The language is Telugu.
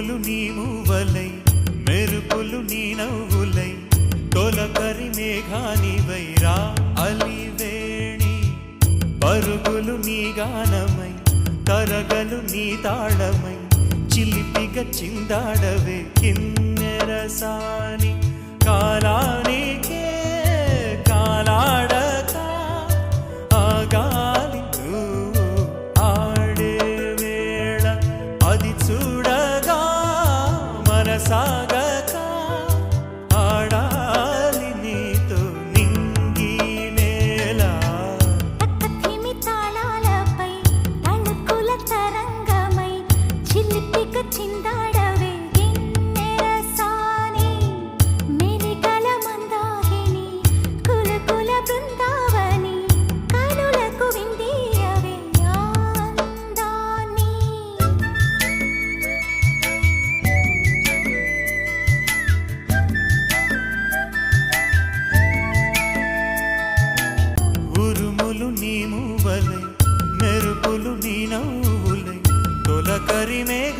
ఉరుములు నీ మూవలై మెరుపులు నీ నవ్వులై తొలకరి మేఘానివై రా అలివేణి పరుగులు నీ గానమై తరగలు నీ తాళమై చిలిపిగా చిందాడవే కిన్నెరసాని కాలానికే కాలాడక ఆగాలి ఆడే వేళ అది చూడగా మనసాగక ఆడాలి నీతో నింగి నేల తక్కతిమి తాళాలపై తణుకుల తరంగమై చిలిపిగా చిందాడవే గిన్నెరసాని మెలికల మందాకిని కులకుల బృందావని కనులకు విందియవే ఆనందాన్ని ఉరుములు నీ మూవలై మెరుపులు నీ నవ్వులై తొలకరి మేఘ